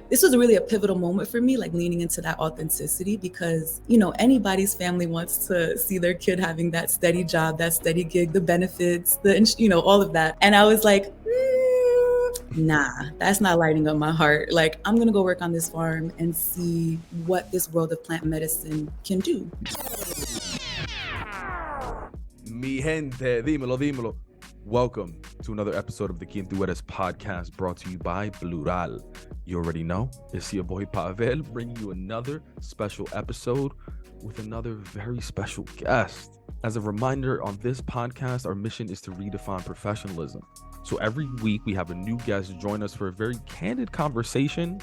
this was really a pivotal moment for me, like leaning into that authenticity, because, anybody's family wants to see their kid having that steady job, that steady gig, the benefits, all of that. And I was like, nah, that's not lighting up my heart. Like, I'm going to go work on this farm and see what this world of plant medicine can do. Mi gente, dímelo. Welcome to another episode of the Quién Tú Eres podcast, brought to you by Plural. You already know, it's your boy Pavel bringing you another special episode with another very special guest. As a reminder, on this podcast, our mission is to redefine professionalism. So every week we have a new guest join us for a very candid conversation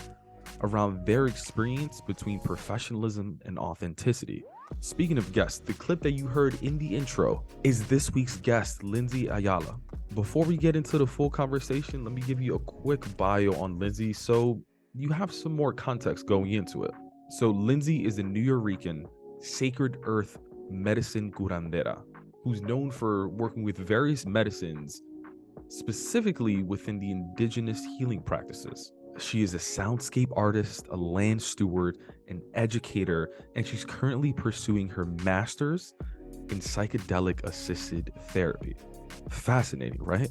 around their experience between professionalism and authenticity. Speaking of guests, the clip that you heard in the intro is this week's guest, Lynsey Ayala. Before we get into the full conversation, let me give you a quick bio on Lynsey so you have some more context going into it. So Lynsey is a NuYorican sacred Earth Medicine Curandera who's known for working with various medicines, specifically within the Indigenous healing practices. She is a soundscape artist, a land steward, an educator, and she's currently pursuing her master's in psychedelic assisted therapy. Fascinating, right?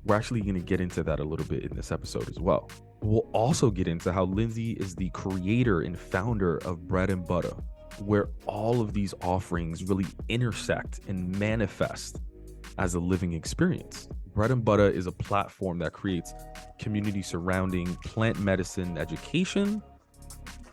We're actually going to get into that a little bit in this episode as well. We'll also get into how Lynsey is the creator and founder of BreadxButta, where all of these offerings really intersect and manifest as a living experience. BreadxButta is a platform that creates community surrounding plant medicine education,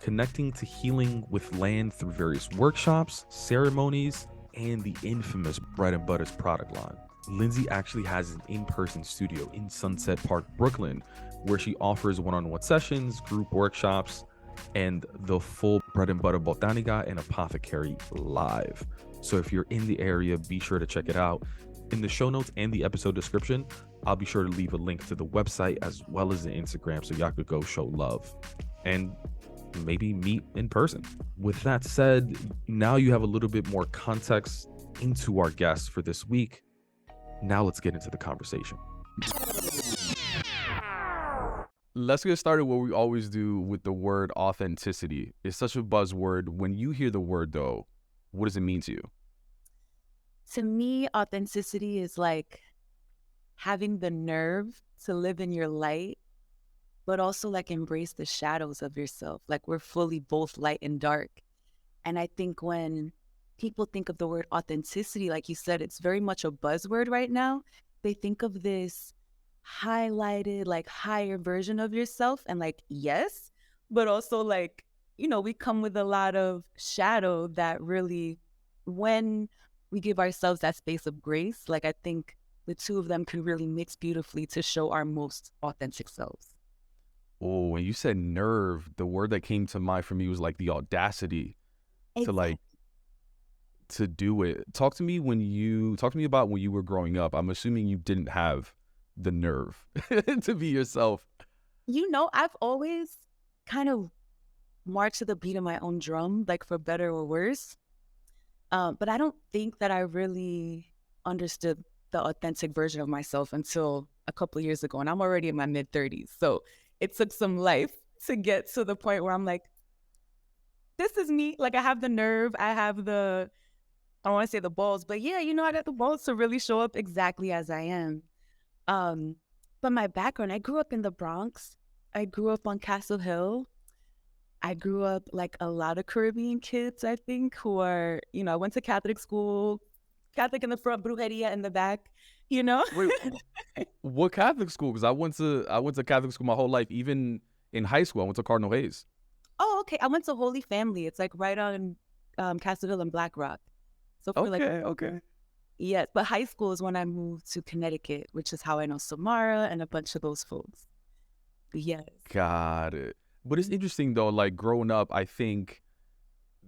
connecting to healing with land through various workshops, ceremonies, and the infamous BreadxButta's product line. Lynsey actually has an in-person studio in Sunset Park, Brooklyn, where she offers one-on-one sessions, group workshops, and the full BreadxButta Botanica and Apothecary live. So if you're in the area, be sure to check it out. In the show notes and the episode description, I'll be sure to leave a link to the website as well as the Instagram so y'all could go show love and maybe meet in person. With that said, now you have a little bit more context into our guests for this week. Now let's get into the conversation. Let's get started what we always do with the word authenticity. It's such a buzzword. When you hear the word, though, what does it mean to you? To me, authenticity is like having the nerve to live in your light, but also like embrace the shadows of yourself. Like we're fully both light and dark. And I think when people think of the word authenticity, like you said, it's very much a buzzword right now. They think of this highlighted, like higher version of yourself. And like, yes, but also like, we come with a lot of shadow that really, when we give ourselves that space of grace, like I think the two of them can really mix beautifully to show our most authentic selves. Oh, when you said nerve, the word that came to mind for me was like the audacity to do it. Talk to me about when you were growing up. I'm assuming you didn't have the nerve to be yourself. I've always kind of marched to the beat of my own drum, like for better or worse. But I don't think that I really understood the authentic version of myself until a couple of years ago. And I'm already in my mid-30s. So it took some life to get to the point where I'm like, this is me. Like I have the nerve. I have I don't want to say the balls, but yeah, I got the balls to really show up exactly as I am. But my background, I grew up in the Bronx. I grew up on Castle Hill. I grew up like a lot of Caribbean kids, I think, who are, I went to Catholic school, Catholic in the front, brujeria in the back, Wait, what Catholic school? Because I went to Catholic school my whole life. Even in high school, I went to Cardinal Hayes. Oh, okay. I went to Holy Family. It's like right on Castle Hill and Black Rock. So for Okay. Yes, but high school is when I moved to Connecticut, which is how I know Samara and a bunch of those folks. Yes. Got it. But it's interesting though, like growing up, I think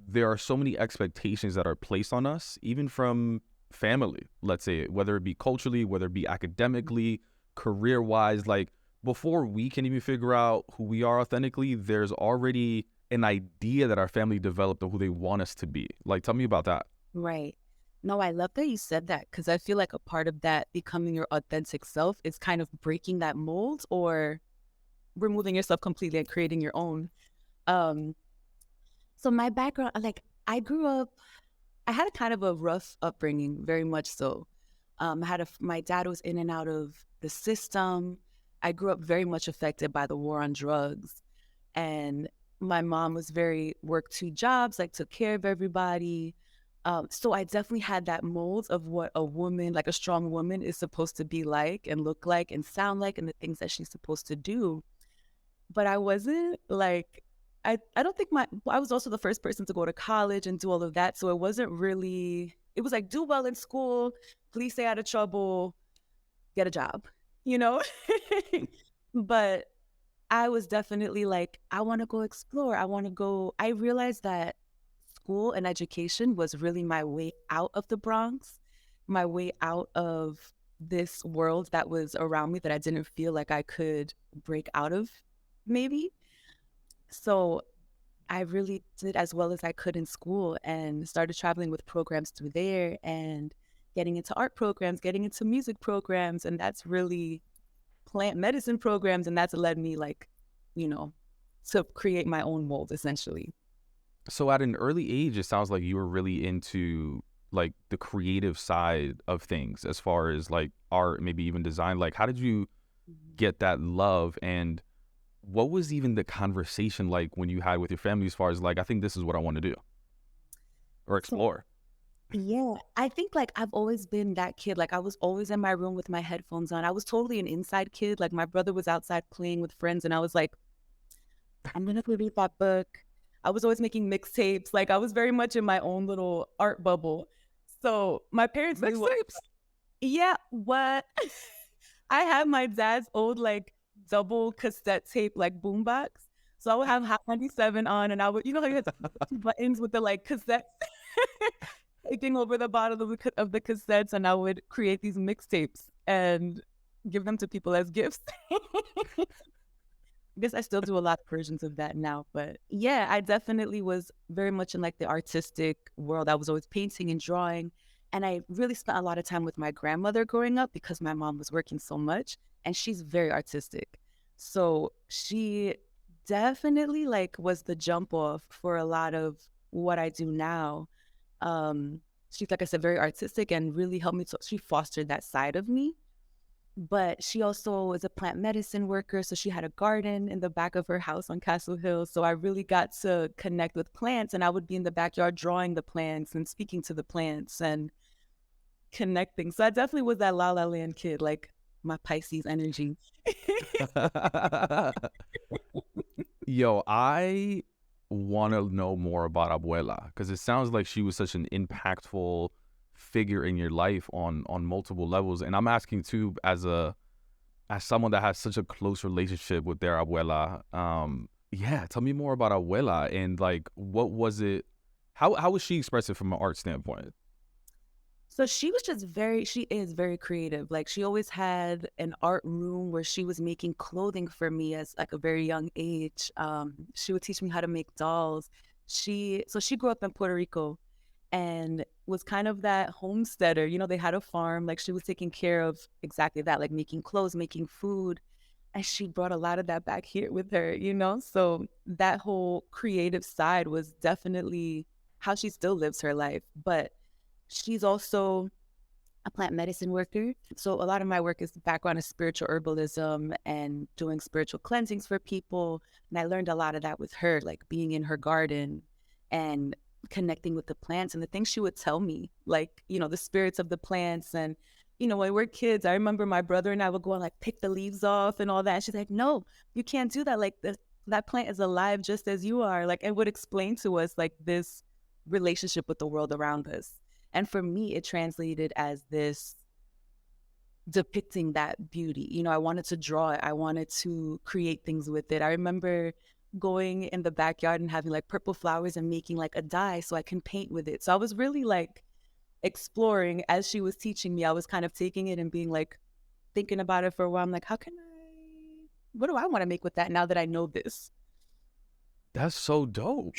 there are so many expectations that are placed on us, even from family, let's say, whether it be culturally, whether it be academically, career-wise. Like before we can even figure out who we are authentically, there's already an idea that our family developed of who they want us to be. Like, tell me about that. Right. No, I love that you said that, because I feel like a part of that becoming your authentic self is kind of breaking that mold or removing yourself completely and creating your own. Um, so my background, like I grew up, I had a kind of a rough upbringing, very much so. My dad was in and out of the system. I grew up very much affected by the war on drugs. And my mom was very worked 2 jobs, like took care of everybody. So I definitely had that mold of what a woman, like a strong woman, is supposed to be like and look like and sound like and the things that she's supposed to do. But I wasn't like, I don't think I was also the first person to go to college and do all of that. So it wasn't really, it was like do well in school, please stay out of trouble, get a job, you know? But I was definitely like, I want to go explore. I realized that school and education was really my way out of the Bronx, my way out of this world that was around me that I didn't feel like I could break out of, maybe. So I really did as well as I could in school and started traveling with programs through there and getting into art programs, getting into music programs. And that's really plant medicine programs. And that's led me like, you know, to create my own mold essentially. So at an early age, it sounds like you were really into like the creative side of things as far as like art, maybe even design. Like, how did you get that love? And what was even the conversation like when you had with your family as far as like, I think this is what I want to do or So explore? yeah, I think like I've always been that kid. Like I was always in my room with my headphones on. I was totally an inside kid. Like my brother was outside playing with friends and I was like, I'm gonna go read that book. I was always making mixtapes. Like I was very much in my own little art bubble. So my parents knew what, Mixtapes? yeah, what I have my dad's old like double cassette tape like boombox. So I would have Hot 97 on and I would, you know how you had two buttons with the like cassettes taking over the bottom of the cassettes and I would create these mixtapes and give them to people as gifts. I guess I still do a lot of versions of that now, but yeah, I definitely was very much in like the artistic world. I was always painting and drawing, and I really spent a lot of time with my grandmother growing up because my mom was working so much, and she's very artistic. So she definitely like was the jump off for a lot of what I do now. She's like I said, very artistic and really helped me. She fostered that side of me, but she also was a plant medicine worker. So she had a garden in the back of her house on Castle Hill. So I really got to connect with plants and I would be in the backyard drawing the plants and speaking to the plants and connecting. So I definitely was that La La Land kid, like my Pisces energy. Yo, I want to know more about Abuela because it sounds like she was such an impactful figure in your life on multiple levels. And I'm asking too, as someone that has such a close relationship with their abuela, yeah, tell me more about Abuela and like what was it? How was she expressive from an art standpoint? So she is very creative. Like she always had an art room where she was making clothing for me as like a very young age. She would teach me how to make dolls. So she grew up in Puerto Rico and was kind of that homesteader. You know, they had a farm, like she was taking care of exactly that, like making clothes, making food. And she brought a lot of that back here with her, you know? So that whole creative side was definitely how she still lives her life. But she's also a plant medicine worker. So a lot of my work is the background is spiritual herbalism and doing spiritual cleansings for people. And I learned a lot of that with her, like being in her garden and connecting with the plants and the things she would tell me, like, you know, the spirits of the plants. And, you know, when we're kids, I remember my brother and I would go and like pick the leaves off and all that. And she's like, no, you can't do that. Like that plant is alive just as you are. Like, it would explain to us like this relationship with the world around us. And for me, it translated as this depicting that beauty. You know, I wanted to draw it. I wanted to create things with it. I remember going in the backyard and having like purple flowers and making like a dye so I can paint with it. So I was really like exploring as she was teaching me. I was kind of taking it and being like thinking about it for a while. I'm like, what do I want to make with that now that I know this? That's so dope.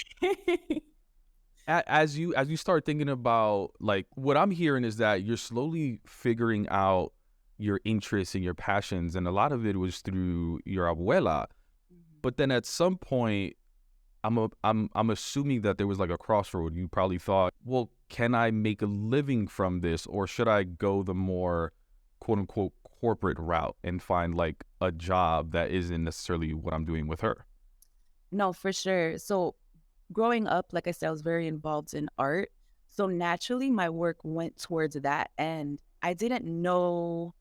As you start thinking about like what I'm hearing is that you're slowly figuring out your interests and your passions, and a lot of it was through your abuela. But then at some point, I'm assuming that there was like a crossroad. You probably thought, well, can I make a living from this, or should I go the more quote unquote corporate route and find like a job that isn't necessarily what I'm doing with her? No, for sure. So growing up, like I said, I was very involved in art. So naturally, my work went towards that. And I didn't know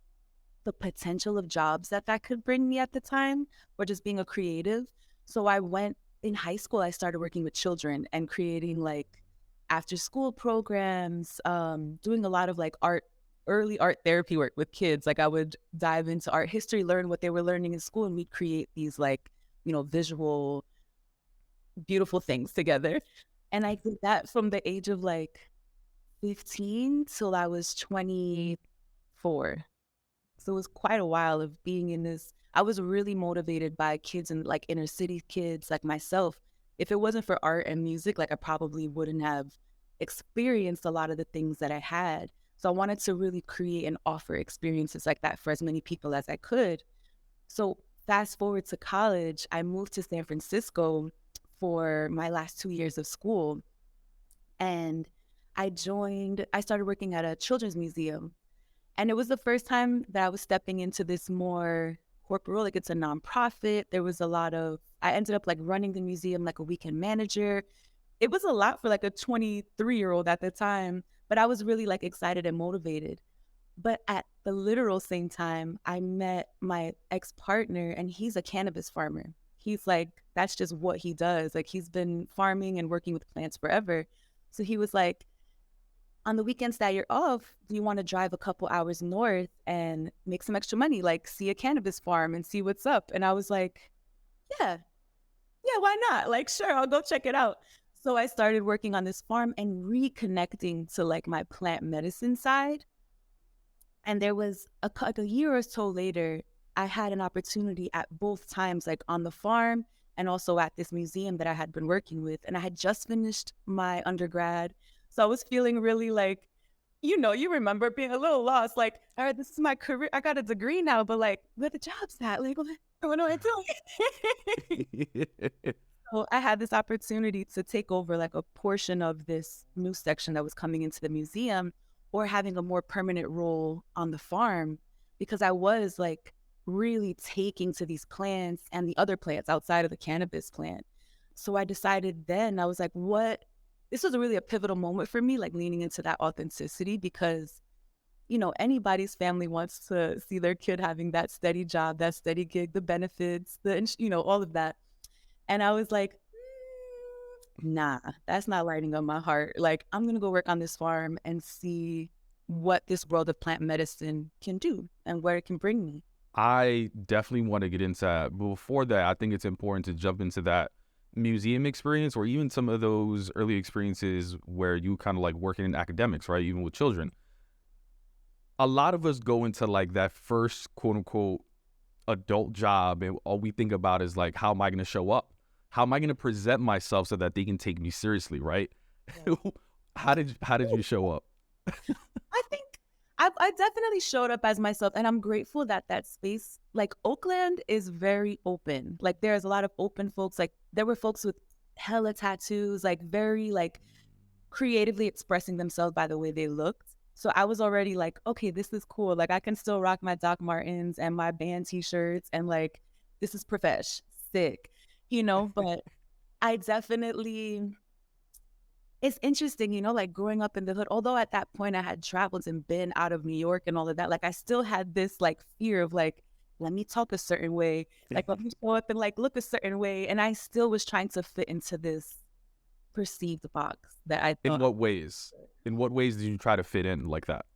the potential of jobs that that could bring me at the time, or just being a creative. So I went in high school, I started working with children and creating like after school programs, doing a lot of like early art therapy work with kids. Like I would dive into art history, learn what they were learning in school, and we'd create these like, visual, beautiful things together. And I did that from the age of like 15 till I was 24. So it was quite a while of being in this. I was really motivated by kids and like inner city kids like myself. If it wasn't for art and music, like I probably wouldn't have experienced a lot of the things that I had. So I wanted to really create and offer experiences like that for as many people as I could. So fast forward to college, I moved to San Francisco for my last 2 years of school. And I started working at a children's museum, and it was the first time that I was stepping into this more corporate role. Like it's a nonprofit. There was a lot of, I ended up like running the museum like a weekend manager. It was a lot for like a 23-year-old at the time, but I was really like excited and motivated. But at the literal same time, I met my ex-partner, and he's a cannabis farmer. He's like, that's just what he does. Like he's been farming and working with plants forever. So he was like, on the weekends that you're off, do you want to drive a couple hours north and make some extra money, like see a cannabis farm and see what's up? And I was like, yeah, yeah, why not? Like, sure, I'll go check it out. So I started working on this farm and reconnecting to like my plant medicine side. And there was like a year or so later, I had an opportunity at both times, like on the farm and also at this museum that I had been working with. And I had just finished my undergrad. So I was feeling really like, you remember being a little lost, like, all right, this is my career. I got a degree now, but like, where the job's at? Like, what do I do? So I had this opportunity to take over like a portion of this new section that was coming into the museum, or having a more permanent role on the farm, because I was like really taking to these plants and the other plants outside of the cannabis plant. So I decided then, I was like, this was really a pivotal moment for me, like leaning into that authenticity, because, anybody's family wants to see their kid having that steady job, that steady gig, the benefits, all of that. And I was like, nah, that's not lighting up my heart. Like, I'm going to go work on this farm and see what this world of plant medicine can do and where it can bring me. I definitely want to get into that. But before that, I think it's important to jump into that museum experience, or even some of those early experiences where you kind of like working in academics, right? Even with children. A lot of us go into like that first quote unquote adult job, and all we think about is like, how am I going to show up? How am I going to present myself so that they can take me seriously, right? Yeah. How did you show up? I think I definitely showed up as myself, and I'm grateful that that space, like Oakland, is very open. Like there's a lot of open folks. Like there were folks with hella tattoos, like very like creatively expressing themselves by the way they looked. So I was already like, okay, this is cool. Like I can still rock my Doc Martens and my band t-shirts, and like this is profesh, sick, but I definitely, it's interesting, like growing up in the hood, although at that point I had traveled and been out of New York and all of that, like I still had this like fear of like, let me talk a certain way, like let me show up and like look a certain way. And I still was trying to fit into this perceived box that I In thought. what ways? In what ways did you try to fit in like that?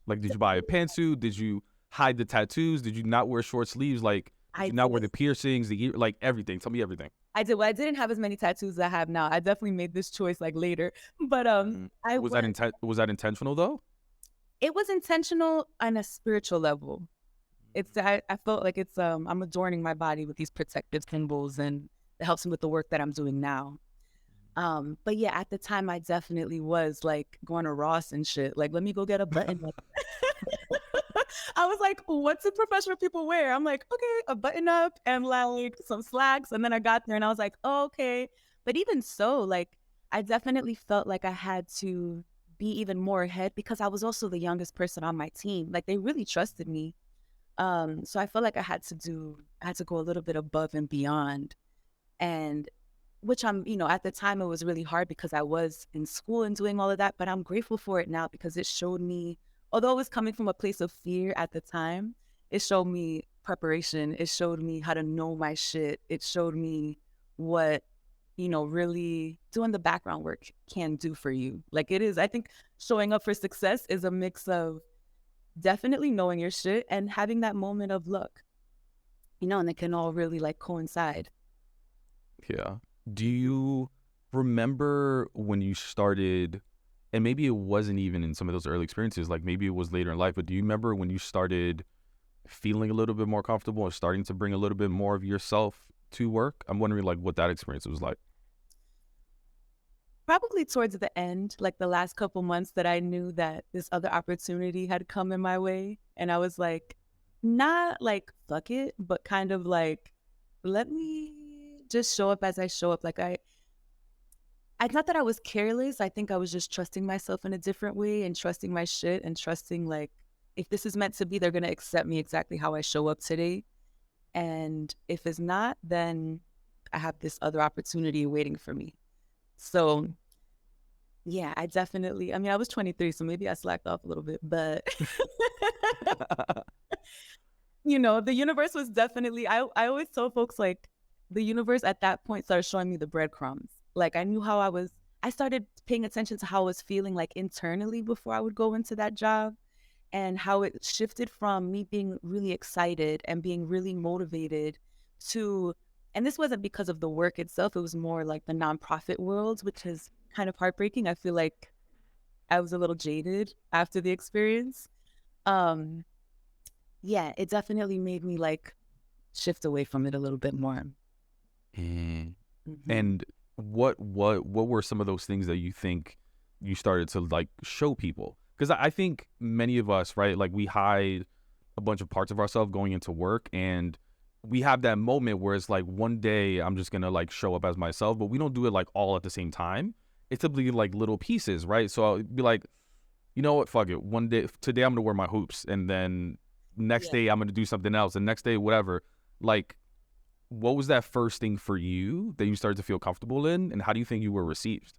Like, did you buy a pantsuit? Did you hide the tattoos? Did you not wear short sleeves? Like, did I you not wear did. the piercings, the ear, like everything? Tell me everything. I did. Well, I didn't have as many tattoos as I have now. I definitely made this choice like later, but I Was that was. was that intentional though? It was intentional on a spiritual level. I felt like I'm adorning my body with these protective symbols, and it helps me with the work that I'm doing now. But yeah, at the time I definitely was like going to Ross and shit. Like, let me go get a button. I was like, what do professional people wear? I'm like, okay, a button up and like some slacks. And then I got there and I was like, oh, okay. But even so, like, I definitely felt like I had to be even more ahead because I was also the youngest person on my team. Like, they really trusted me. So I felt like I had to go a little bit above and beyond. And which at the time it was really hard because I was in school and doing all of that, but I'm grateful for it now because it showed me, although it was coming from a place of fear at the time, it showed me preparation. It showed me how to know my shit. It showed me what, really doing the background work can do for you. Like it is, I think showing up for success is a mix of definitely knowing your shit and having that moment of luck, and it can all really like coincide. Yeah. Do you remember when you started, and maybe it wasn't even in some of those early experiences, like maybe it was later in life, but do you remember when you started feeling a little bit more comfortable and starting to bring a little bit more of yourself to work? I'm wondering like what that experience was like. Probably towards the end, like the last couple months that I knew that this other opportunity had come in my way. And I was like, not like, fuck it, but kind of like, let me just show up as I show up. Like I thought that I was careless. I think I was just trusting myself in a different way and trusting my shit and trusting like, if this is meant to be, they're going to accept me exactly how I show up today. And if it's not, then I have this other opportunity waiting for me. So yeah, I was 23, so maybe I slacked off a little bit, but the universe was definitely, I always tell folks like the universe at that point started showing me the breadcrumbs. Like I knew I started paying attention to how I was feeling like internally before I would go into that job and how it shifted from me being really excited and being really motivated to, and this wasn't because of the work itself, it was more like the nonprofit world, which is kind of heartbreaking. I feel like I was a little jaded after the experience. Um, yeah, it definitely made me like shift away from it a little bit more. Mm. Hmm. And what were some of those things that you think you started to like show people? Because I think many of us, right, like we hide a bunch of parts of ourselves going into work, and we have that moment where it's like one day I'm just gonna like show up as myself, but we don't do it like all at the same time. It's typically like little pieces, right? So I'll be like, you know what, fuck it. One day today I'm gonna wear my hoops, and then next Yeah. day I'm gonna do something else, and next day whatever. Like, what was that first thing for you that you started to feel comfortable in, and how do you think you were received?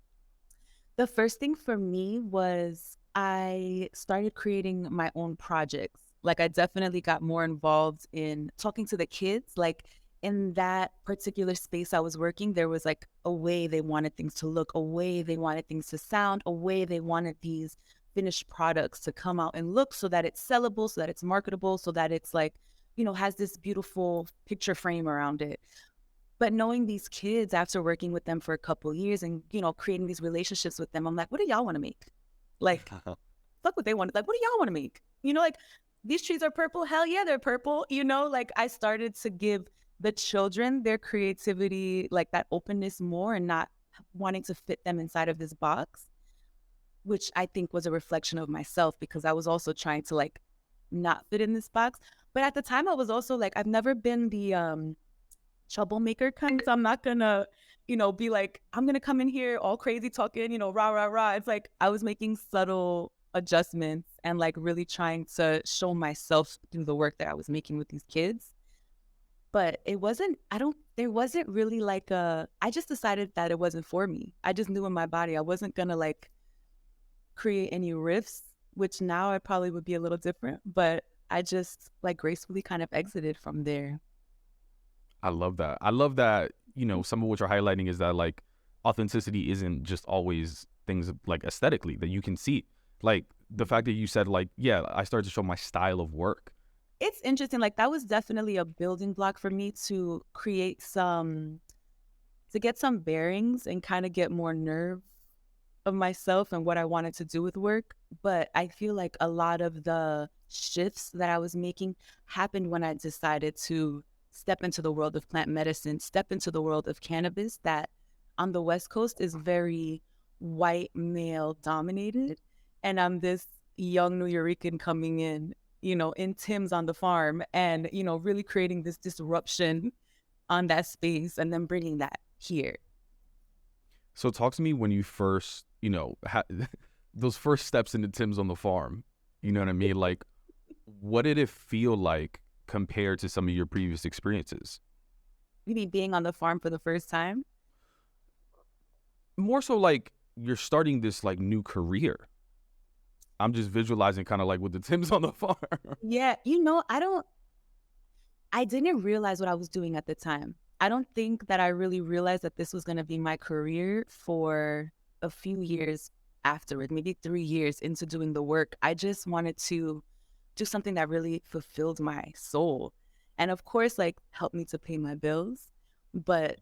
The first thing for me was I started creating my own projects. Like I definitely got more involved in talking to the kids. Like in that particular space I was working, there was like a way they wanted things to look, a way they wanted things to sound, a way they wanted these finished products to come out and look so that it's sellable, so that it's marketable, so that it's like, has this beautiful picture frame around it. But knowing these kids after working with them for a couple of years and, creating these relationships with them, I'm like, what do y'all want to make? Like, fuck what they want. Like, what do y'all want to make? Like these trees are purple. Hell yeah, they're purple. Like I started to give the children their creativity, like that openness more and not wanting to fit them inside of this box, which I think was a reflection of myself because I was also trying to like not fit in this box. But at the time I was also like, I've never been the troublemaker kind. So I'm not gonna, be like, I'm gonna come in here all crazy talking, rah, rah, rah. It's like I was making subtle adjustments and like really trying to show myself through the work that I was making with these kids. But there wasn't really like I just decided that it wasn't for me. I just knew in my body I wasn't gonna like create any rifts, which now I probably would be a little different, but I just like gracefully kind of exited from there. I love that. I love that, some of what you're highlighting is that like authenticity isn't just always things like aesthetically that you can see. Like the fact that you said like, yeah, I started to show my style of work. It's interesting. Like that was definitely a building block for me to get some bearings and kind of get more nerve of myself and what I wanted to do with work. But I feel like a lot of the shifts that I was making happened when I decided to step into the world of plant medicine, step into the world of cannabis that on the West Coast is very white male dominated. And I'm this young NuYorican coming in in Tim's on the farm and, really creating this disruption on that space and then bringing that here. So talk to me when you first, those first steps into Tim's on the farm. You know what I mean? Like, what did it feel like compared to some of your previous experiences? You mean being on the farm for the first time? More so like you're starting this like new career. I'm just visualizing kind of like with the Tim's on the farm. Yeah, I didn't realize what I was doing at the time. I don't think that I really realized that this was going to be my career for a few years afterward, maybe 3 years into doing the work. I just wanted to do something that really fulfilled my soul. And of course, like helped me to pay my bills. But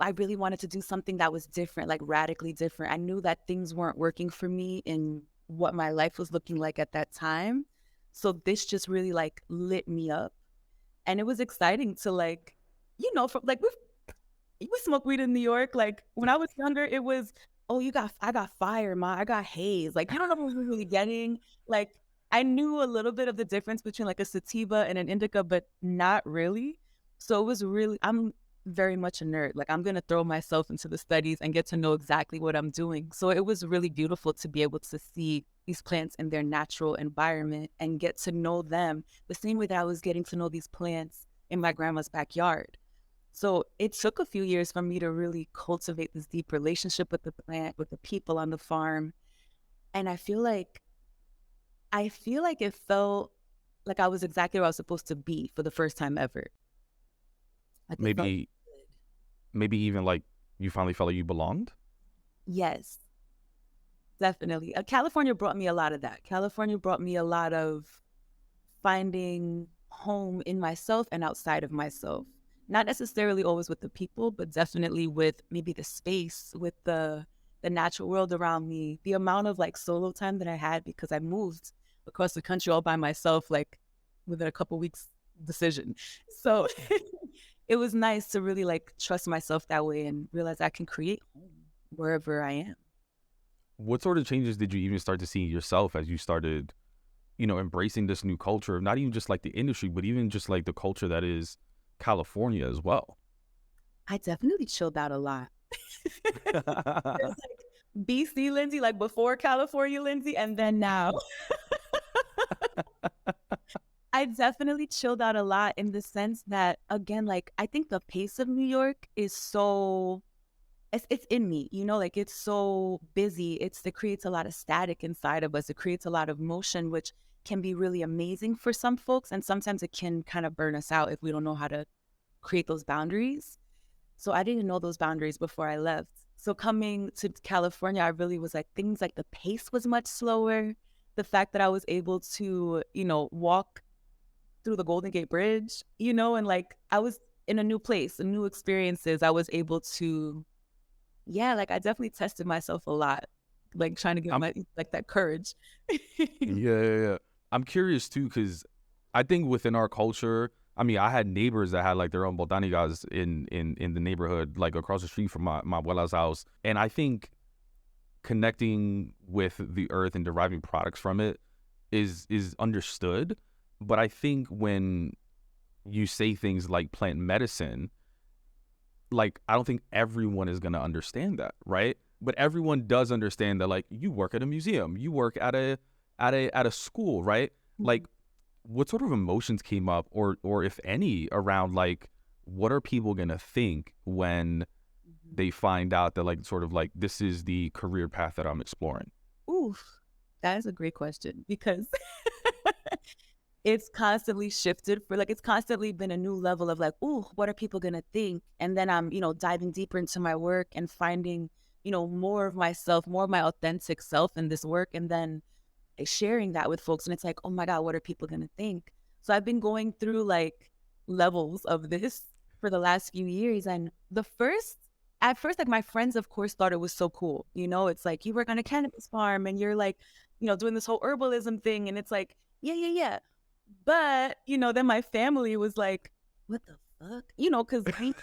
I really wanted to do something that was different, like radically different. I knew that things weren't working for me in what my life was looking like at that time. So this just really like lit me up. And it was exciting to like, from like we smoke weed in New York. Like when I was younger, it was, oh, I got fire, ma, I got haze. Like, I don't know what we're really getting. Like, I knew a little bit of the difference between like a sativa and an indica, but not really. So it was really, I'm very much a nerd. Like, I'm going to throw myself into the studies and get to know exactly what I'm doing. So it was really beautiful to be able to see these plants in their natural environment and get to know them the same way that I was getting to know these plants in my grandma's backyard. So it took a few years for me to really cultivate this deep relationship with the plant, with the people on the farm. And I feel like it felt like I was exactly where I was supposed to be for the first time ever. Like it felt maybe good. maybe even like you finally felt like you belonged. Yes, definitely. California brought me a lot of that. California brought me a lot of finding home in myself and outside of myself. Not necessarily always with the people, but definitely with maybe the space, with the natural world around me, the amount of like solo time that I had because I moved across the country all by myself, like within a couple weeks decision. So it was nice to really like trust myself that way and realize I can create home wherever I am. What sort of changes did you even start to see yourself as you started, embracing this new culture of not even just like the industry, but even just like the culture that is California as well? I definitely chilled out a lot. There's like BC Lynsey, like before California Lynsey, and then now. I definitely chilled out a lot in the sense that, again, like I think the pace of New York is so it's in me, like it's so busy. It creates a lot of static inside of us. It creates a lot of motion, which can be really amazing for some folks, and sometimes it can kind of burn us out if we don't know how to create those boundaries. So I didn't know those boundaries before I left. So coming to California, I really was like, things like the pace was much slower. The fact that I was able to, walk through the Golden Gate Bridge, and like I was in a new place, new experiences. I was able to, yeah, like I definitely tested myself a lot, like trying to get I'm my, like that courage. Yeah. I'm curious too, because I think within our culture, I mean, I had neighbors that had like their own botanicas in the neighborhood, like across the street from my abuela's house. And I think connecting with the earth and deriving products from it is understood. But I think when you say things like plant medicine, like I don't think everyone is gonna understand that, right? But everyone does understand that, like, you work at a museum, you work at a school, right? Like, what sort of emotions came up, or if any, around like what are people gonna think when they find out that like sort of like this is the career path that I'm exploring? Oof, that is a great question because it's constantly shifted for like, it's constantly been a new level of like, ooh, what are people going to think? And then I'm, diving deeper into my work and finding, more of myself, more of my authentic self in this work. And then sharing that with folks. And it's like, oh my God, what are people going to think? So I've been going through like levels of this for the last few years. And at first, like my friends, of course, thought it was so cool. It's like you work on a cannabis farm and you're like, doing this whole herbalism thing. And it's like, yeah, yeah, yeah. But, then my family was like, what the fuck? Because I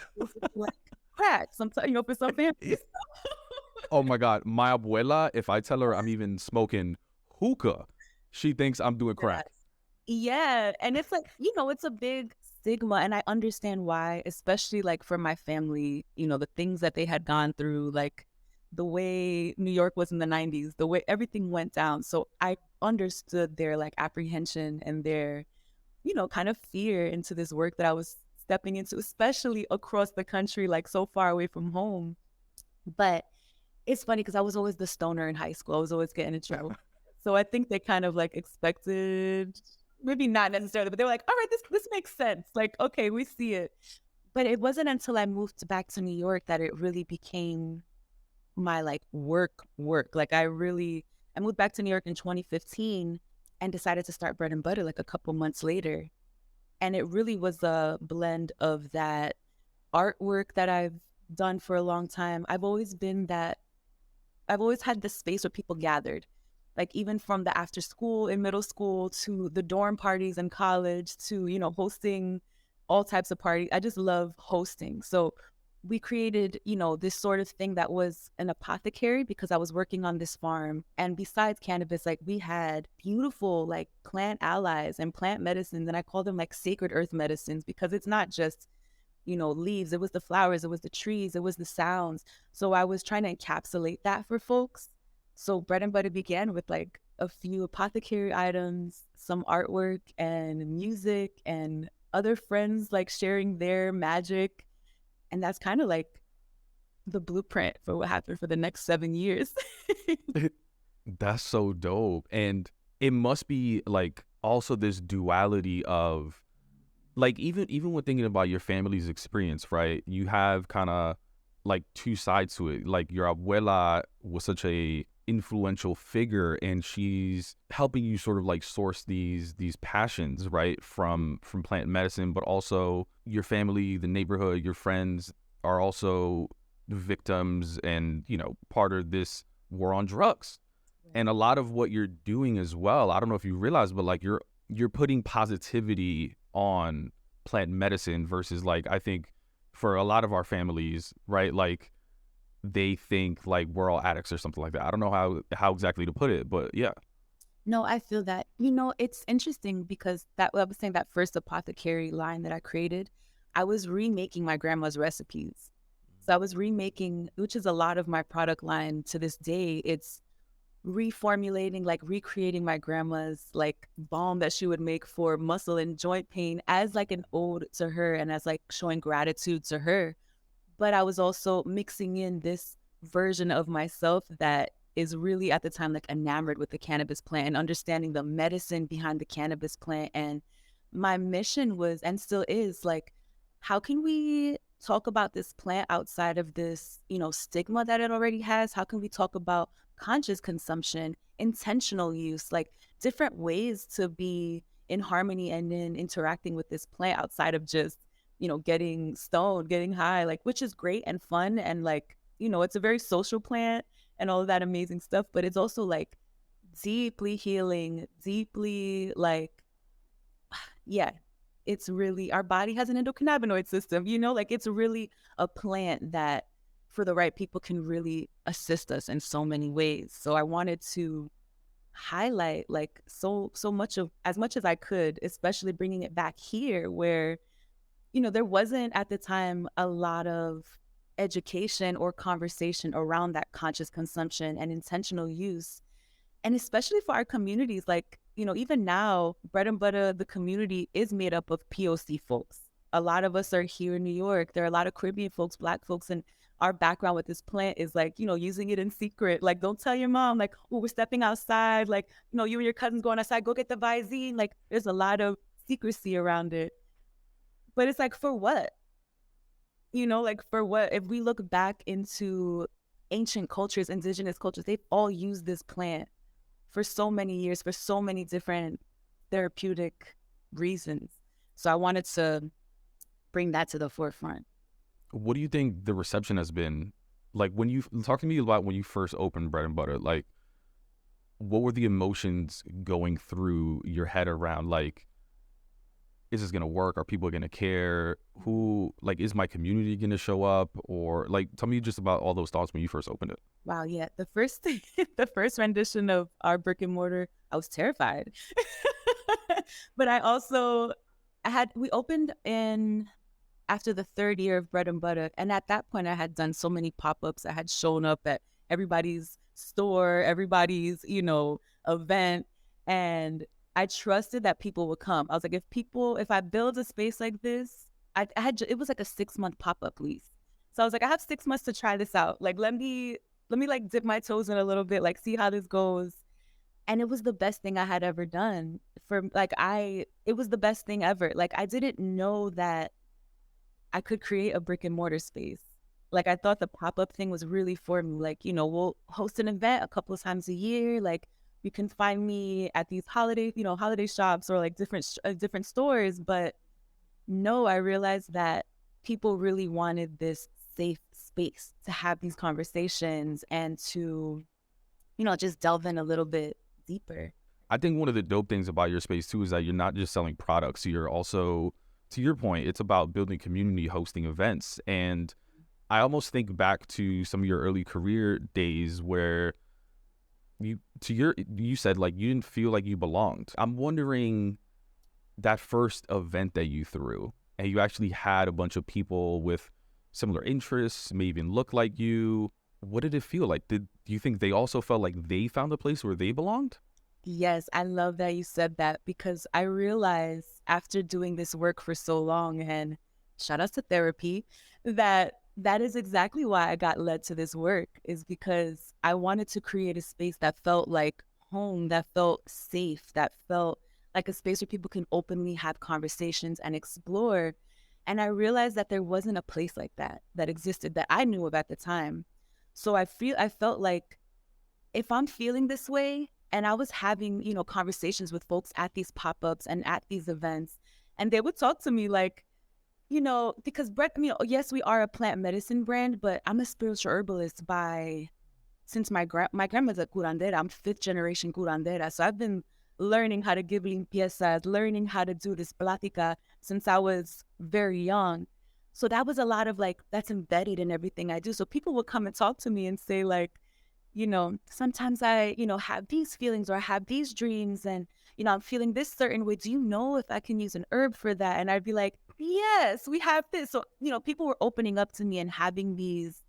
like crack sometimes, for some families. Oh my God, my abuela, if I tell her I'm even smoking hookah, she thinks I'm doing Yes. crack. Yeah, and it's like, it's a big stigma, and I understand why, especially, like, for my family, the things that they had gone through, like, the way New York was in the 90s, the way everything went down, so I understood their, like, apprehension and their, kind of fear into this work that I was stepping into, especially across the country, like, so far away from home, but it's funny because I was always the stoner in high school. I was always getting in trouble. So I think they kind of like expected, maybe not necessarily, but they were like, all right, this makes sense. Like, okay, we see it. But it wasn't until I moved back to New York that it really became my like work. Like I moved back to New York in 2015 and decided to start Bread and Butter like a couple months later. And it really was a blend of that artwork that I've done for a long time. I've always had this space where people gathered, like even from the after school in middle school to the dorm parties in college to, hosting all types of parties. I just love hosting. So we created, this sort of thing that was an apothecary because I was working on this farm. And besides cannabis, like we had beautiful like plant allies and plant medicines. And I call them like sacred earth medicines because it's not just leaves. It was the flowers, it was the trees, it was the sounds. So I was trying to encapsulate that for folks. So Bread and Butter began with like a few apothecary items, some artwork and music and other friends like sharing their magic. And that's kind of like the blueprint for what happened for the next 7 years. That's so dope. And it must be like also this duality of like even when thinking about your family's experience, right? You have kind of like two sides to it. Like your abuela was such a influential figure and she's helping you sort of like source these passions, right? From plant medicine, but also your family, the neighborhood, your friends are also victims and, part of this war on drugs. And a lot of what you're doing as well, I don't know if you realize, but like you're putting positivity on plant medicine versus like I think for a lot of our families, right? Like they think like we're all addicts or something like that. I don't know how exactly to put it, but yeah. No, I feel that. It's interesting because I was saying that first apothecary line that I created, I was remaking my grandma's recipes. So I was remaking, which is a lot of my product line to this day. It's reformulating, like recreating my grandma's like balm that she would make for muscle and joint pain as like an ode to her and as like showing gratitude to her. But I was also mixing in this version of myself that is really at the time like enamored with the cannabis plant and understanding the medicine behind the cannabis plant. And my mission was and still is like, how can we talk about this plant outside of this, stigma that it already has? How can we talk about conscious consumption, intentional use, like different ways to be in harmony and in interacting with this plant outside of just getting stoned, getting high, like, which is great and fun. And like, it's a very social plant and all of that amazing stuff. But it's also like deeply healing, deeply like, yeah, it's really, our body has an endocannabinoid system, like it's really a plant that for the right people can really assist us in so many ways. So I wanted to highlight like so much of as much as I could, especially bringing it back here where there wasn't at the time a lot of education or conversation around that conscious consumption and intentional use. And especially for our communities, like, even now, Bread and Butter, the community is made up of POC folks. A lot of us are here in New York. There are a lot of Caribbean folks, Black folks, and our background with this plant is like, using it in secret. Like, don't tell your mom, like, oh, we're stepping outside. Like, you and your cousins going outside, go get the Visine. Like, there's a lot of secrecy around it. But it's like, for what? Like for what? If we look back into ancient cultures, indigenous cultures, they've all used this plant for so many years, for so many different therapeutic reasons. So I wanted to bring that to the forefront. What do you think the reception has been like when you talk to me about when you first opened Bread and Butter? Like, what were the emotions going through your head around like, is this gonna work? Are people gonna care? Who like is my community gonna show up? Or like tell me just about all those thoughts when you first opened it. Wow, yeah. The first the first rendition of our brick and mortar, I was terrified. But we opened in after the third year of Bread and Butter. And at that point, I had done so many pop-ups. I had shown up at everybody's store, everybody's, event. And I trusted that people would come. I was like, if I build a space like this, it was like a 6-month pop-up lease. So I was like, I have 6 months to try this out. Like, let me like dip my toes in a little bit, like see how this goes. And it was the best thing I had ever done it was the best thing ever. Like, I didn't know that I could create a brick and mortar space. Like, I thought the pop-up thing was really for me. Like, we'll host an event a couple of times a year. Like, you can find me at these holiday shops or like different stores. But no, I realized that people really wanted this safe space to have these conversations and to, just delve in a little bit deeper. I think one of the dope things about your space too is that you're not just selling products. You're also, to your point, it's about building community, hosting events. And I almost think back to some of your early career days where you said like you didn't feel like you belonged. I'm wondering, that first event that you threw and you actually had a bunch of people with similar interests, may even look like you. What did it feel like? Do you think they also felt like they found a place where they belonged? Yes, I love that you said that because I realized after doing this work for so long, and shout out to therapy, that is exactly why I got led to this work, is because I wanted to create a space that felt like home, that felt safe, that felt like a space where people can openly have conversations and explore. And I realized that there wasn't a place like that existed that I knew of at the time. So I felt like if I'm feeling this way, and I was having, conversations with folks at these pop-ups and at these events, and they would talk to me like, because yes, we are a plant medicine brand, but I'm a spiritual herbalist since my grandma's a curandera. I'm fifth generation curandera. So I've been learning how to give limpiezas, learning how to do this plática since I was very young. So that was a lot of like, that's embedded in everything I do. So people would come and talk to me and say like, sometimes I, have these feelings or I have these dreams and, I'm feeling this certain way. Do you know if I can use an herb for that? And I'd be like, yes, we have this. So, people were opening up to me and having these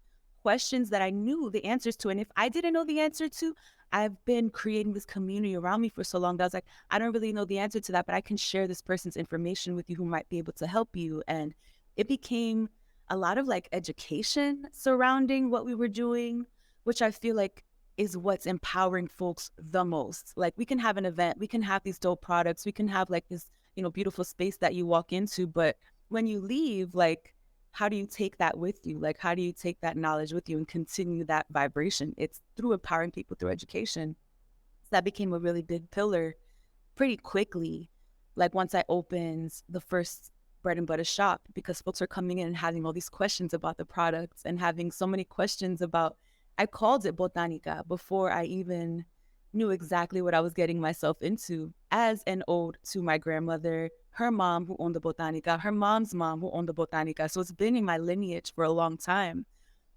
questions that I knew the answers to. And if I didn't know the answer to, I've been creating this community around me for so long that I was like, I don't really know the answer to that, but I can share this person's information with you who might be able to help you. And it became a lot of like education surrounding what we were doing, which I feel like is what's empowering folks the most. Like, we can have an event, we can have these dope products, we can have like this, beautiful space that you walk into, but when you leave, like, how do you take that with you? Like, how do you take that knowledge with you and continue that vibration? It's through empowering people through education. So that became a really big pillar pretty quickly. Like, once I opened the first bread and butter shop, because folks are coming in and having all these questions about the products and having so many questions about, I called it Botanica before I even knew exactly what I was getting myself into, as an ode to my grandmother, her mom who owned the Botanica, her mom's mom who owned the Botanica. So it's been in my lineage for a long time.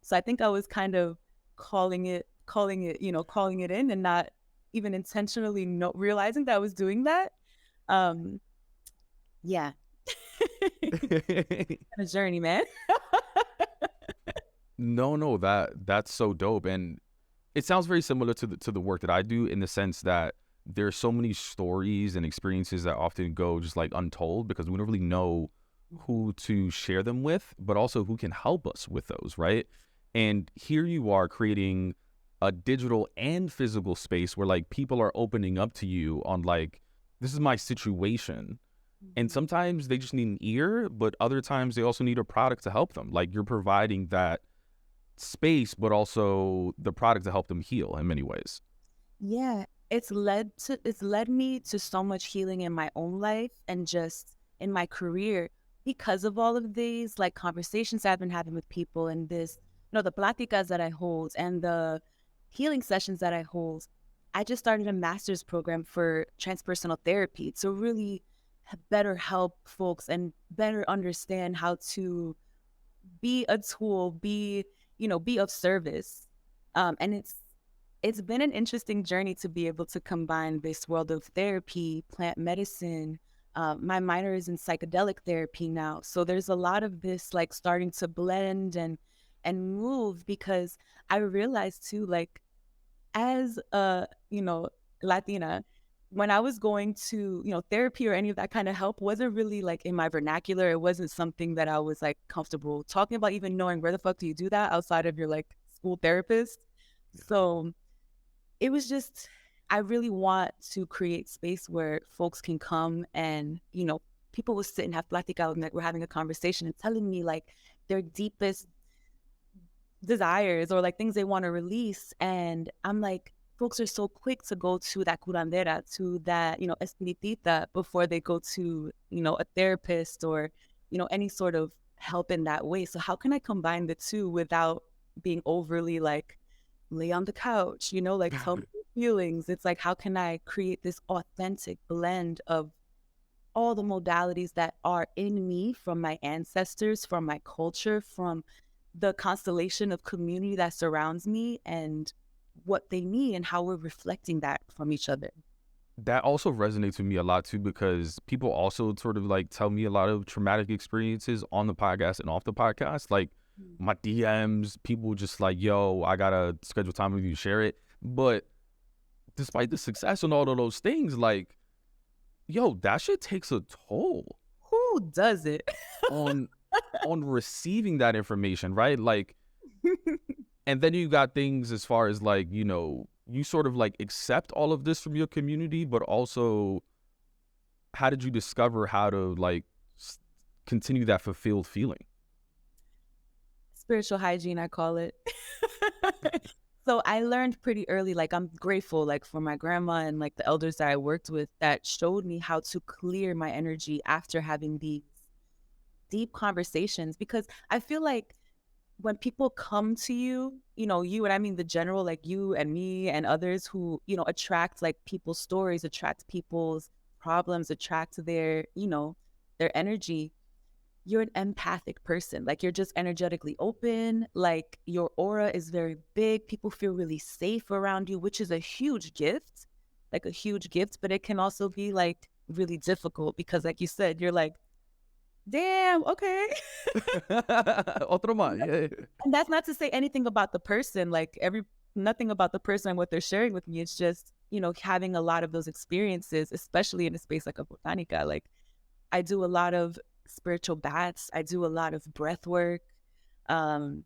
So I think I was kind of calling it in and not even intentionally realizing that I was doing that. Um, yeah. A journey, man. No, that's so dope. And it sounds very similar to the work that I do, in the sense that there's so many stories and experiences that often go just like untold because we don't really know who to share them with, but also who can help us with those, right? And here you are creating a digital and physical space where like people are opening up to you on like, this is my situation. And sometimes they just need an ear, but other times they also need a product to help them. Like, you're providing that space, but also the product to help them heal in many ways. Yeah, it's led me to so much healing in my own life and just in my career because of all of these like conversations I've been having with people and this, the pláticas that I hold and the healing sessions that I hold. I just started a master's program for transpersonal therapy to really better help folks and better understand how to be a tool, be of service. And it's been an interesting journey to be able to combine this world of therapy, plant medicine. My minor is in psychedelic therapy now. So there's a lot of this like starting to blend and move because I realized too, like as a, Latina, when I was going to, therapy or any of that kind of help wasn't really like in my vernacular. It wasn't something that I was like comfortable talking about, even knowing where the fuck do you do that outside of your like school therapist. So it was just, I really want to create space where folks can come and, people will sit and have plática, and like we're having a conversation and telling me like their deepest desires or like things they want to release. And I'm like, folks are so quick to go to that curandera, to that, espiritista before they go to, a therapist or, any sort of help in that way. So how can I combine the two without being overly like lay on the couch, like tell me your feelings? It's like, how can I create this authentic blend of all the modalities that are in me from my ancestors, from my culture, from the constellation of community that surrounds me and what they need and how we're reflecting that from each other. That also resonates with me a lot too, because people also sort of like tell me a lot of traumatic experiences on the podcast and off the podcast. Like Mm. my DMs, people just like, yo, I gotta schedule time with you to share it. But despite the success and all of those things, like, yo, that shit takes a toll Who does it? on receiving that information, right? Like, and then you got things as far as like, you sort of like accept all of this from your community, but also how did you discover how to like continue that fulfilled feeling? Spiritual hygiene, I call it. So I learned pretty early, like I'm grateful like for my grandma and like the elders that I worked with that showed me how to clear my energy after having these deep conversations, because I feel like when people come to you, you and I mean the general, like you and me and others who, attract like people's stories, attract people's problems, attract their energy. You're an empathic person. Like you're just energetically open. Like your aura is very big. People feel really safe around you, which is a huge gift, like a huge gift, but it can also be like really difficult because like you said, you're like, damn, okay. Otro más, yeah. And that's not to say anything about the person, like nothing about the person and what they're sharing with me. It's just, having a lot of those experiences, especially in a space like a Botanica. Like I do a lot of spiritual baths. I do a lot of breath work. Um,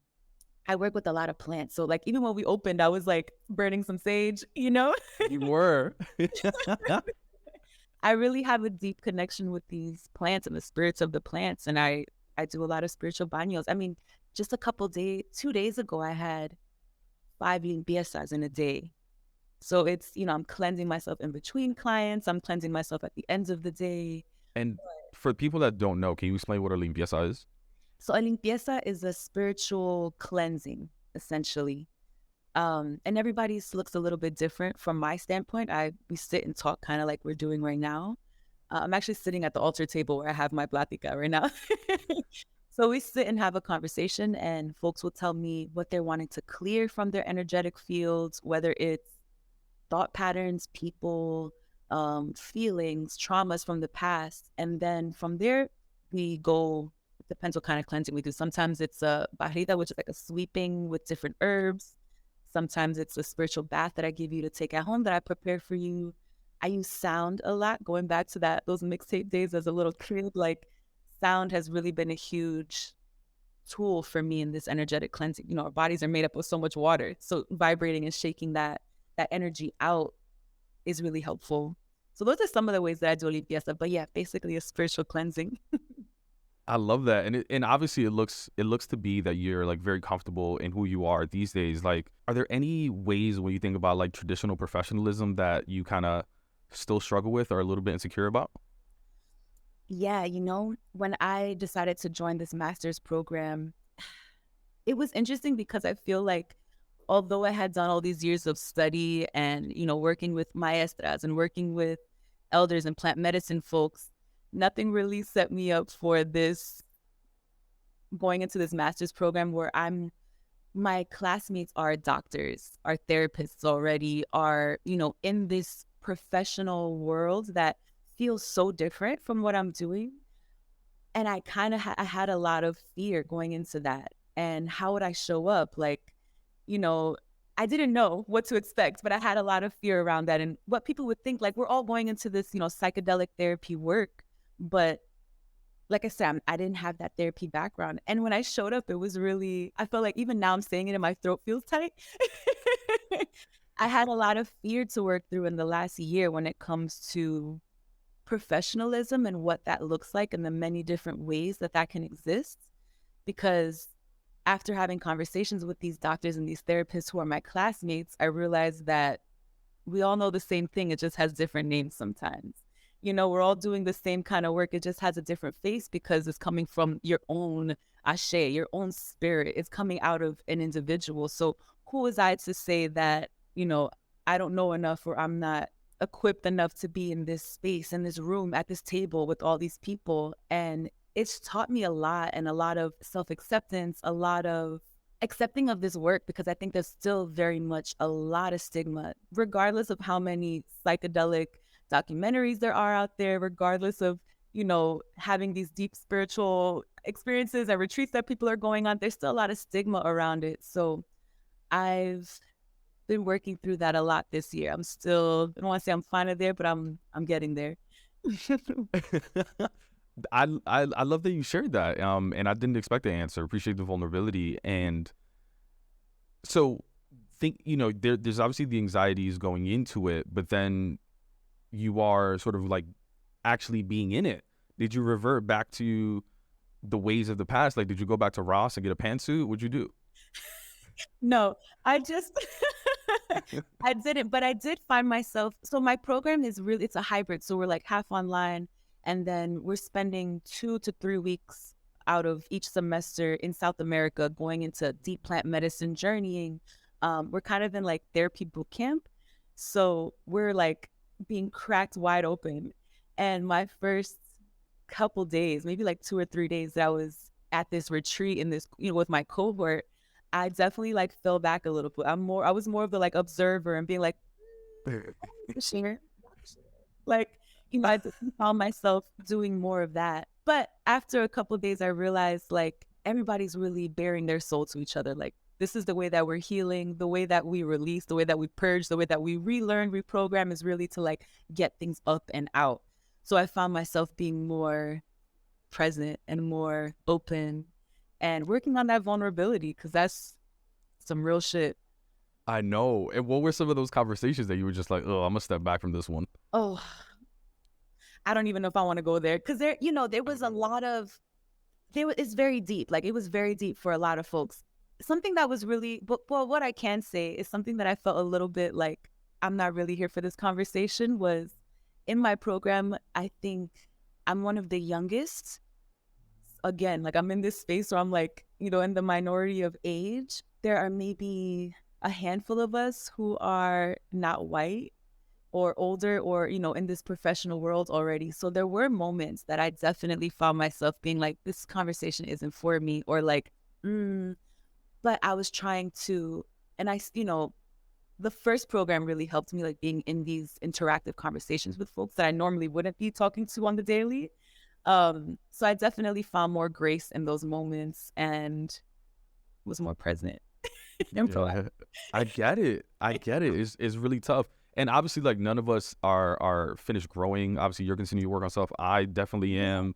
I work with a lot of plants. So like even when we opened, I was like burning some sage, You were. I really have a deep connection with these plants and the spirits of the plants. And I do a lot of spiritual baños. I mean, just a couple days, 2 days ago, I had 5 limpiezas in a day. So it's, I'm cleansing myself in between clients. I'm cleansing myself at the ends of the day. And for people that don't know, can you explain what a limpieza is? So a limpieza is a spiritual cleansing, essentially. And everybody's looks a little bit different. From my standpoint, we sit and talk kind of like we're doing right now. I'm actually sitting at the altar table where I have my plática right now. So we sit and have a conversation, and folks will tell me what they're wanting to clear from their energetic fields, whether it's thought patterns, people, feelings, traumas from the past. And then from there, we go, it depends what kind of cleansing we do. Sometimes it's a barrida, which is like a sweeping with different herbs. Sometimes it's a spiritual bath that I give you to take at home that I prepare for you. I use sound a lot, going back to those mixtape days as a little kid. Like sound has really been a huge tool for me in this energetic cleansing. Our bodies are made up of so much water. So vibrating and shaking that energy out is really helpful. So those are some of the ways that I do limpieza. But yeah, basically a spiritual cleansing. I love that, and obviously it looks to be that you're like very comfortable in who you are these days. Like, are there any ways when you think about like traditional professionalism that you kind of still struggle with or are a little bit insecure about? Yeah, when I decided to join this master's program, it was interesting because I feel like although I had done all these years of study and, working with maestras and working with elders and plant medicine folks, nothing really set me up for this going into this master's program where I'm my classmates are doctors, are therapists already, are, in this professional world that feels so different from what I'm doing. And I kind of I had a lot of fear going into that. And how would I show up? Like, you know, I didn't know what to expect, but I had a lot of fear around that and what people would think. Like, we're all going into this, psychedelic therapy work, but like I said, I didn't have that therapy background. And when I showed up, it was really, I felt like even now I'm saying it and my throat feels tight. I had a lot of fear to work through in the last year when it comes to professionalism and what that looks like and the many different ways that that can exist. Because after having conversations with these doctors and these therapists who are my classmates, I realized that we all know the same thing. It just has different names sometimes. We're all doing the same kind of work. It just has a different face because it's coming from your own ashe, your own spirit. It's coming out of an individual. So who was I to say that, I don't know enough or I'm not equipped enough to be in this space, in this room, at this table with all these people? And it's taught me a lot, and a lot of self-acceptance, a lot of accepting of this work, because I think there's still very much a lot of stigma, regardless of how many psychedelic documentaries there are out there, regardless of, having these deep spiritual experiences and retreats that people are going on. There's still a lot of stigma around it. So I've been working through that a lot this year. I'm still, I don't want to say I'm finally there, but I'm getting there. I love that you shared that. And I didn't expect the answer. Appreciate the vulnerability. And so there's obviously the anxieties going into it, but then you are sort of like actually being in it. Did you revert back to the ways of the past? Like, did you go back to Ross and get a pantsuit? What'd you do? No, I just, I didn't, but I did find myself. So my program is really, it's a hybrid. So we're like half online, and then we're spending 2 to 3 weeks out of each semester in South America going into deep plant medicine journeying. We're kind of in like therapy boot camp. So we're like being cracked wide open. And my first couple days, maybe like 2 or 3 days that I was at this retreat in this, with my cohort, I definitely like fell back a little bit. I was more of the like observer and being like, share. Like, I just found myself doing more of that. But after a couple of days, I realized like everybody's really bearing their soul to each other. Like, this is the way that we're healing, the way that we release, the way that we purge, the way that we relearn, reprogram is really to like get things up and out. So I found myself being more present and more open and working on that vulnerability, because that's some real shit. I know. And what were some of those conversations that you were just like, oh, I'm gonna step back from this one? Oh, I don't even know if I want to go there, because there was a lot of, it's very deep. Like, it was very deep for a lot of folks. Something that was really, well, what I can say is something that I felt a little bit like I'm not really here for this conversation was in my program. I think I'm one of the youngest. Again, like, I'm in this space where I'm like, in the minority of age. There are maybe a handful of us who are not white or older or, in this professional world already. So there were moments that I definitely found myself being like, this conversation isn't for me, or like, but I was trying to, and the first program really helped me, like being in these interactive conversations with folks that I normally wouldn't be talking to on the daily. So I definitely found more grace in those moments and was more present. Yeah, I get it. I get it. It's really tough. And obviously, like, none of us are finished growing. Obviously, you're continuing to work on stuff. I definitely am.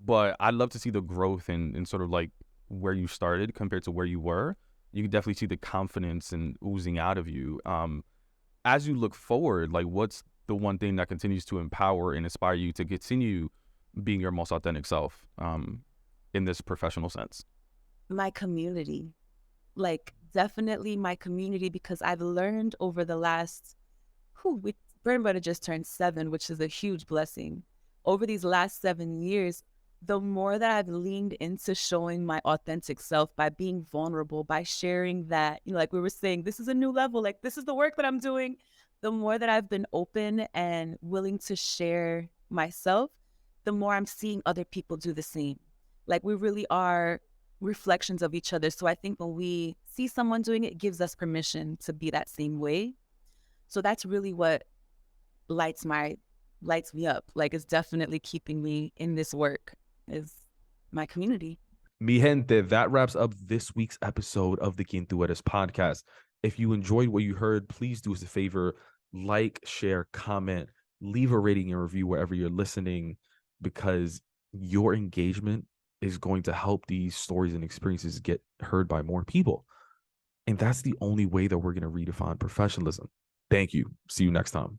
But I'd love to see the growth in sort of like where you started compared to where you were. You can definitely see the confidence and oozing out of you. As you look forward, like, what's the one thing that continues to empower and inspire you to continue being your most authentic self in this professional sense? My community, like, definitely my community, because I've learned over the last, BreadxButta just turned 7, which is a huge blessing. Over these last 7 years, the more that I've leaned into showing my authentic self by being vulnerable, by sharing that, like we were saying, this is a new level, like this is the work that I'm doing. The more that I've been open and willing to share myself, the more I'm seeing other people do the same. Like, we really are reflections of each other. So I think when we see someone doing it, it gives us permission to be that same way. So that's really what lights me up. Like, it's definitely keeping me in this work is my community. Mi gente, that wraps up this week's episode of the Quién Tú Eres podcast. If you enjoyed what you heard, please do us a favor, like, share, comment, leave a rating and review wherever you're listening, because your engagement is going to help these stories and experiences get heard by more people. And that's the only way that we're going to redefine professionalism. Thank you. See you next time.